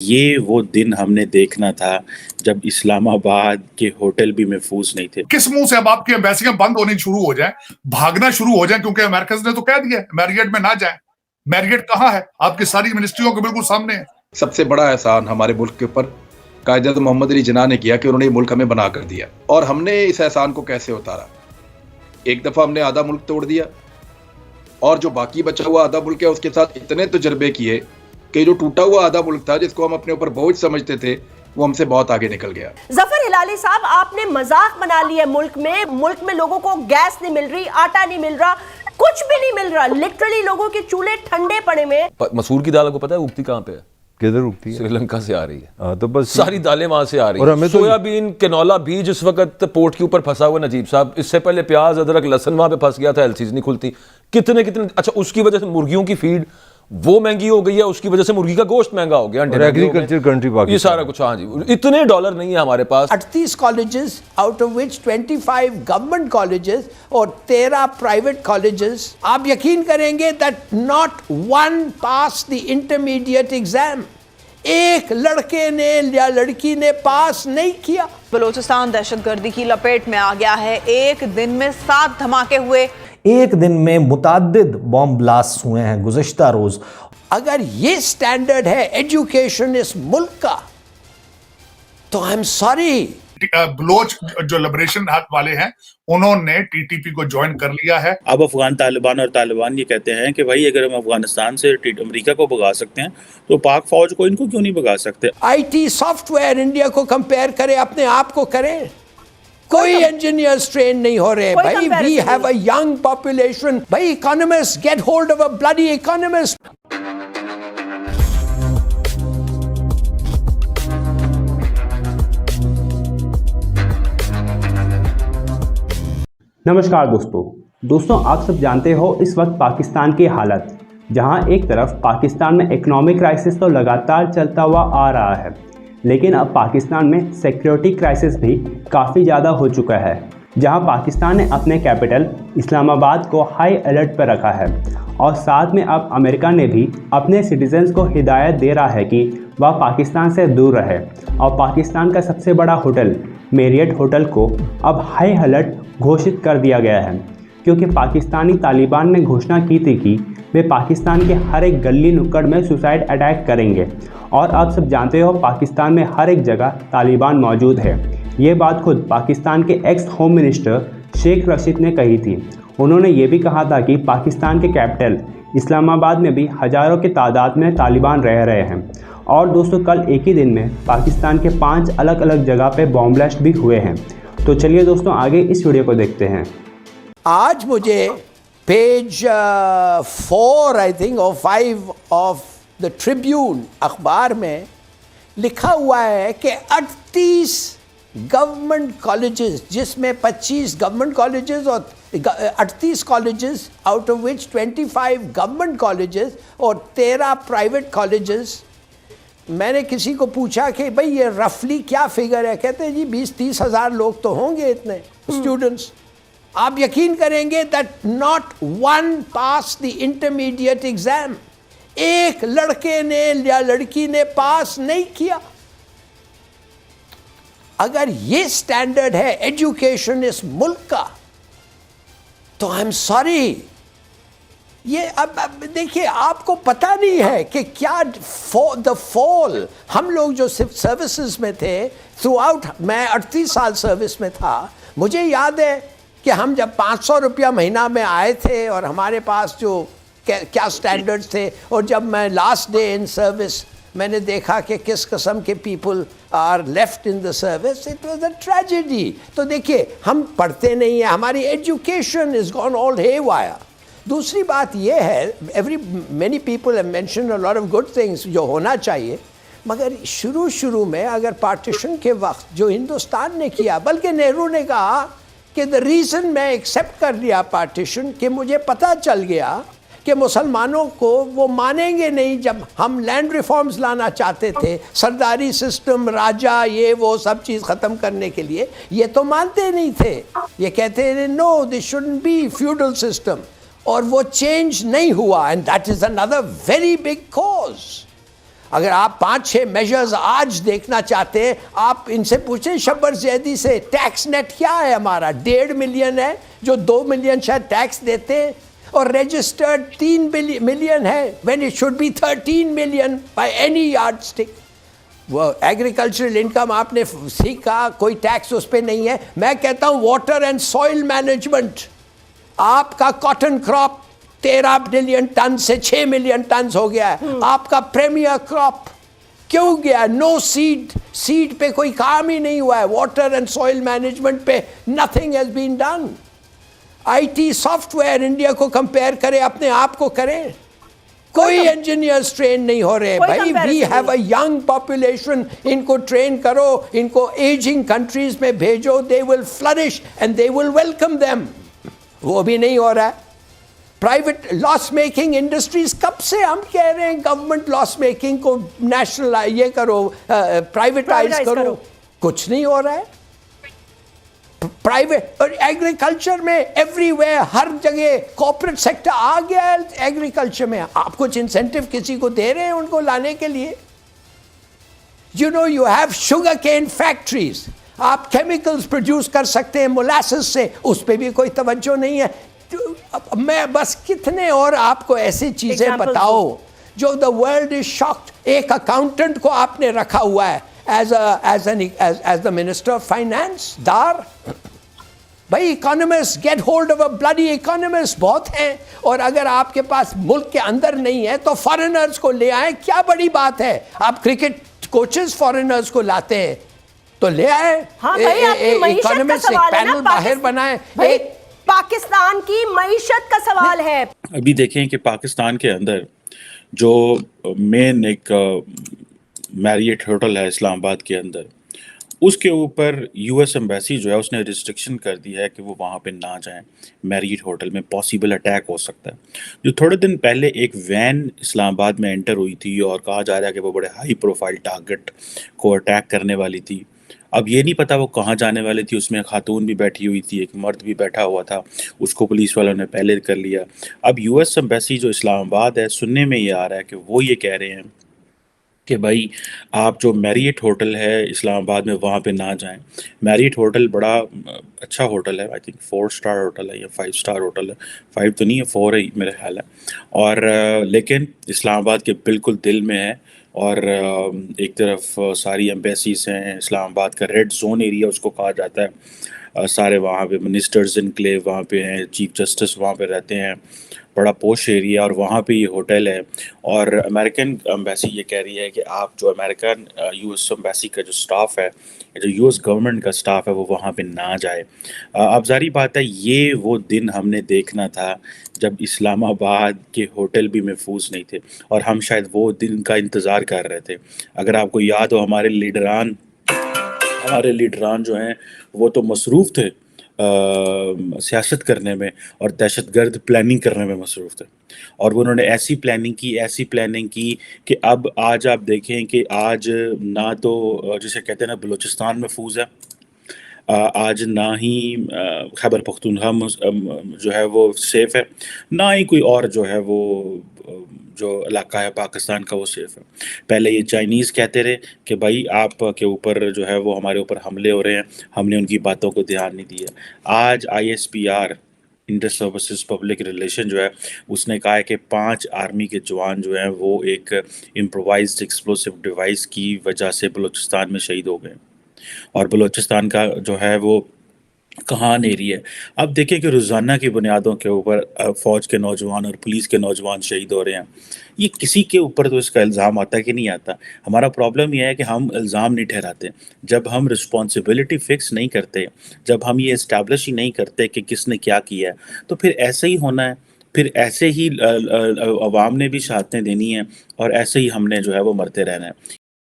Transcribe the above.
یہ وہ دن ہم نے دیکھنا تھا جب اسلام آباد کے ہوٹل بھی محفوظ نہیں تھے. کس منہ سے اب آپ کی ایمبیسیاں بند ہونی شروع ہو جائیں, بھاگنا شروع ہو جائیں, کیونکہ امریکہ نے تو کہہ دیا میریٹ میں نہ جائیں. میریٹ کہاں ہے؟ آپ کی ساری منسٹریوں کے بالکل سامنے ہے. سب سے بڑا احسان ہمارے ملک کے اوپر قائد محمد علی جناح نے کیا کہ انہوں نے یہ ملک ہمیں بنا کر دیا. اور ہم نے اس احسان کو کیسے اتارا؟ ایک دفعہ ہم نے آدھا ملک توڑ دیا, اور جو باقی بچا ہوا آدھا ملک ہے اس کے ساتھ اتنے تجربے کیے کہ جو ٹوٹا ہوا آدھا ملک تھا جس کو ہم اپنے اوپر بوجھ سمجھتے تھے وہ ہم سے بہت آگے نکل گیا. ظفر ہلالی صاحب, آپ نے مذاق بنا لی ہے. ملک میں لوگوں کو گیس نہیں مل رہی, آٹا نہیں مل رہا, کچھ بھی نہیں مل رہا. لٹرلی لوگوں کے چولہے ٹھنڈے پڑے میں. مسور کی دال کو پتہ ہے اگتی کہاں پہ ہے؟ کدھر اگتی ہے؟ سری لنکا سے آ رہی ہے. تو بس ساری دالیں وہاں سے آ رہی ہیں. سویا بین, کنولا بیج اس وقت پورٹ کے اوپر پھنسا ہوا نجیب صاحب. اس سے پہلے پیاز, ادرک, لہسن وہاں پہ پھنس گیا تھا, ایلسیز نہیں کھلتی. کتنے اچھا, اس کی وجہ سے مرغیوں کی فیڈ وہ مہنگی ہو گئی ہے, اس کی وجہ سے مرغی کا گوشت مہنگا ہو گیا, ایگریکلچر کنٹری پاکستان, یہ سارا کچھ. ہاں جی, اتنے ڈالر نہیں ہے ہمارے پاس. 38 colleges out of which 25 government colleges اور 13 پرائیویٹ کالجز. آپ یقین کریں گے that not one passed the intermediate exam. ایک لڑکے نے یا لڑکی نے پاس نہیں کیا. بلوچستان دہشت گردی کی لپیٹ میں آ گیا ہے. ایک دن میں 7 دھماکے ہوئے. ایک دن میں متعدد بم بلاسٹ ہوئے ہیں گزشتہ روز. اگر یہ سٹینڈرڈ ہے ایجوکیشن اس ملک کا تو آئی ایم سوری. بلوچ جو لبریشن والے ہیں انہوں نے ٹی ٹی پی کو جوائن کر لیا ہے. اب افغان طالبان اور طالبان یہ کہتے ہیں کہ بھائی اگر ہم افغانستان سے امریکہ کو بھگا سکتے ہیں تو پاک فوج کو ان کو کیوں نہیں بھگا سکتے؟ I T soft where India کو کمپیئر کرے, اپنے آپ کو کریں. کوئی انجینئرز ٹرین نہیں ہو رہے بھائی. We have a young population. بھائی economist, get hold of a bloody economist. نمسکار دوستوں, آپ سب جانتے ہو اس وقت پاکستان کی حالت, جہاں ایک طرف پاکستان میں اکنامک کرائسس تو لگاتار چلتا ہوا آ رہا ہے, لیکن اب پاکستان میں سیکیورٹی کرائسس بھی کافی زیادہ ہو چکا ہے, جہاں پاکستان نے اپنے کیپٹل اسلام آباد کو ہائی الرٹ پر رکھا ہے, اور ساتھ میں اب امریکہ نے بھی اپنے سٹیزنز کو ہدایت دے رہا ہے کہ وہ پاکستان سے دور رہے, اور پاکستان کا سب سے بڑا ہوٹل میریٹ ہوٹل کو اب ہائی الرٹ گھوشت کر دیا گیا ہے, کیونکہ پاکستانی طالبان نے گھوشنا کی تھی کہ وہ پاکستان کے ہر ایک گلی نکڑ میں سوسائڈ اٹیک کریں گے, اور آپ سب جانتے ہو پاکستان میں ہر ایک جگہ طالبان موجود ہے. یہ بات خود پاکستان کے x home minister Sheikh Rashid نے کہی تھی. انہوں نے یہ بھی کہا تھا کہ پاکستان کے کیپٹل اسلام آباد میں بھی ہزاروں کی تعداد میں طالبان رہ رہے ہیں. اور دوستو, کل ایک ہی دن میں پاکستان کے 5 الگ الگ جگہ پہ بام بلاسٹ بھی ہوئے ہیں. تو چلیے دوستوں, آگے اس ویڈیو کو دیکھتے ہیں. آج مجھے پیج 4 آئی تھنک اور 5 آف دا ٹریبیون اخبار میں لکھا ہوا ہے کہ 38 گورنمنٹ کالجز, جس میں 25 گورنمنٹ کالجز اور 38 colleges out of which 25 government colleges اور 13 پرائیویٹ کالجز. میں نے کسی کو پوچھا کہ بھئی یہ رفلی کیا فگر ہے؟ کہتے ہیں جی 20-30 ہزار لوگ تو ہوں گے اتنے اسٹوڈنٹس. آپ یقین کریں گے that not one passed the intermediate exam. ایک لڑکے نے یا لڑکی نے پاس نہیں کیا. اگر یہ سٹینڈرڈ ہے ایجوکیشن اس ملک کا تو آئی ایم سوری. یہ اب دیکھیے, آپ کو پتہ نہیں ہے کہ کیا دا فال. ہم لوگ جو صرف سروسز میں تھے تھرو آؤٹ, میں 38 سال سروس میں تھا, مجھے یاد ہے کہ ہم جب 500 روپیہ مہینہ میں آئے تھے اور ہمارے پاس جو کیا سٹینڈرڈز تھے, اور جب میں لاسٹ ڈے ان سروس میں نے دیکھا کہ کس قسم کے people are left in the service, it was a tragedy. تو دیکھیے, ہم پڑھتے نہیں ہیں, ہماری ایجوکیشن از گون آل ہے وائر. دوسری بات یہ ہے, many people have mentioned a lot of good things جو ہونا چاہیے, مگر شروع میں اگر پارٹیشن کے وقت جو ہندوستان نے کیا, بلکہ نہرو نے کہا کہ the reason میں ایکسیپٹ کر لیا پارٹیشن کہ مجھے پتہ چل گیا کہ مسلمانوں کو وہ مانیں گے نہیں. جب ہم لینڈ ریفارمز لانا چاہتے تھے, سرداری سسٹم, راجا, یہ وہ سب چیز ختم کرنے کے لیے, یہ تو مانتے نہیں تھے. یہ کہتے ہیں نو دس shouldn't be feudal system, اور وہ چینج نہیں ہوا. And that is another very big cause. اگر آپ 5-6 میجرز آج دیکھنا چاہتے ہیں, آپ ان سے پوچھیں شبر زیدی سے, ٹیکس نیٹ کیا ہے ہمارا؟ 1.5 ملین ہے, جو 2 ملین شاید ٹیکس دیتے ہیں, اور رجسٹرڈ 3 ملین ہے when it should be 13 million by any yardstick. وہ ایگریکلچرل انکم آپ نے سیکھا, کوئی ٹیکس اس پہ نہیں ہے. میں کہتا ہوں واٹر اینڈ سوئل مینجمنٹ, آپ کا کاٹن کراپ 13 ملین ٹن سے 6 ملین ٹنز ہو گیا ہے. آپ کا پریمیئر کراپ کیوں گیا؟ نو سیڈ پہ کوئی کام ہی نہیں ہوا ہے. واٹر اینڈ سوئل مینجمنٹ پہ nothing has been done. I T soft where India کو کمپیئر کرے, اپنے آپ کو کریں, کوئی انجینئرز ٹرین نہیں ہو رہے بھائی. We have a young population, ان کو ٹرین کرو, ان کو ایجنگ کنٹریز میں بھیجو, they will flourish and they will welcome them. وہ بھی نہیں ہو رہا ہے. پرائیویٹ لاس میکنگ انڈسٹریز, کب سے ہم کہہ رہے ہیں گورنمنٹ لاس میکنگ کو نیشنل یہ کرو, پرائیویٹائز کرو, کچھ نہیں ہو رہا ہے. پرائیویٹ اور ایگریکلچر میں ایوری ویئر, ہر جگہ کارپوریٹ سیکٹر آ گیا ہے ایگریکلچر میں. آپ کچھ انسینٹیو کسی کو دے رہے ہیں ان کو لانے کے لیے؟ You know you have sugar cane factories, آپ کیمیکلز پروڈیوس کر سکتے ہیں مولاسس سے, اس پہ بھی کوئی توجہ نہیں ہے. میں بس کتنے اور آپ کو ایسی چیزیں بتاؤ جو دا ورلڈ از شاکڈ. ایک اکاؤنٹنٹ کو آپ نے رکھا ہوا ہے as the minister of finance. Dar بھائی, economist, get hold of a bloody economist بہت ہیں, اور اگر آپ کے پاس ملک کے اندر نہیں ہے تو فارنرز کو لے آئیں. کیا بڑی بات ہے؟ آپ کرکٹ کوچز فارنرز کو لاتے ہیں تو لے آئے. اکانومسٹ ایک پینل باہر بنائیں. پاکستان کی معیشت کا سوال ہے. ابھی دیکھیں کہ پاکستان کے اندر جو مین ایک میریٹ ہوٹل ہے اسلام آباد کے اندر, اس کے اوپر یو ایس ایمبیسی جو ہے اس نے ریسٹرکشن کر دی ہے کہ وہ وہاں پہ نہ جائیں. میریٹ ہوٹل میں پاسبل اٹیک ہو سکتا ہے. جو تھوڑے دن پہلے ایک وین اسلام آباد میں انٹر ہوئی تھی اور کہا جا رہا ہے کہ وہ بڑے ہائی پروفائل ٹارگٹ کو اٹیک کرنے والی تھی. اب یہ نہیں پتا وہ کہاں جانے والی تھی. اس میں خاتون بھی بیٹھی ہوئی تھی, ایک مرد بھی بیٹھا ہوا تھا, اس کو پولیس والوں نے پہلے کر لیا. اب یو ایس ایمبیسی جو اسلام آباد ہے, سننے میں یہ آ رہا ہے کہ وہ یہ کہہ رہے ہیں کہ بھائی آپ جو میریٹ ہوٹل ہے اسلام آباد میں وہاں پہ نہ جائیں. میریٹ ہوٹل بڑا اچھا ہوٹل ہے, آئی تھنک 4 اسٹار ہوٹل ہے یا 5 اسٹار ہوٹل ہے, 5 تو نہیں ہے 4 ہے میرے خیال ہے. اور لیکن اسلام آباد کے بالکل دل میں ہے, اور ایک طرف ساری ایمبیسیز ہیں. اسلام آباد کا ریڈ زون ایریا اس کو کہا جاتا ہے. سارے وہاں پہ منسٹرز انکلیو وہاں پہ ہیں, چیف جسٹس وہاں پہ رہتے ہیں, بڑا پوش ایریا, اور وہاں پہ یہ ہوٹل ہے. اور امریکن ایمبیسی یہ کہہ رہی ہے کہ آپ جو امریکن یو ایس ایمبیسی کا جو سٹاف ہے, جو یو ایس گورنمنٹ کا سٹاف ہے, وہ وہاں پہ نہ جائے. اب ظاہری بات ہے یہ وہ دن ہم نے دیکھنا تھا جب اسلام آباد کے ہوٹل بھی محفوظ نہیں تھے, اور ہم شاید وہ دن کا انتظار کر رہے تھے. اگر آپ کو یاد ہو, ہمارے لیڈران جو ہیں وہ تو مصروف تھے سیاست کرنے میں اور دہشت گرد پلاننگ کرنے میں مصروف تھے, اور انہوں نے ایسی پلاننگ کی کہ اب آج آپ دیکھیں کہ آج نہ تو جسے کہتے ہیں نا بلوچستان محفوظ ہے, آج نہ ہی خیبر پختونخوا جو ہے وہ سیف ہے, نہ ہی کوئی اور جو ہے وہ جو علاقہ ہے پاکستان کا وہ سیف ہے. پہلے یہ چائنیز کہتے رہے کہ بھائی آپ کے اوپر جو ہے وہ ہمارے اوپر حملے ہو رہے ہیں, ہم نے ان کی باتوں کو دھیان نہیں دیا. آج ISPR inter services public relation جو ہے اس نے کہا ہے کہ 5 آرمی کے جوان جو ہیں وہ ایک امپرووائزڈ ایکسپلوسیو ڈیوائس کی وجہ سے بلوچستان میں شہید ہو گئے, اور بلوچستان کا جو ہے وہ کہاں ایریا ہے. اب دیکھیں کہ روزانہ کی بنیادوں کے اوپر فوج کے نوجوان اور پولیس کے نوجوان شہید ہو رہے ہیں. یہ کسی کے اوپر تو اس کا الزام آتا ہے کہ نہیں آتا. ہمارا پرابلم یہ ہے کہ ہم الزام نہیں ٹھہراتے. جب ہم رسپانسبلٹی فکس نہیں کرتے, جب ہم یہ اسٹیبلش ہی نہیں کرتے کہ کس نے کیا کیا ہے, تو پھر ایسے ہی ہونا ہے. پھر ایسے ہی عوام نے بھی شہادتیں دینی ہیں, اور ایسے ہی ہم نے جو ہے وہ مرتے رہنا ہے.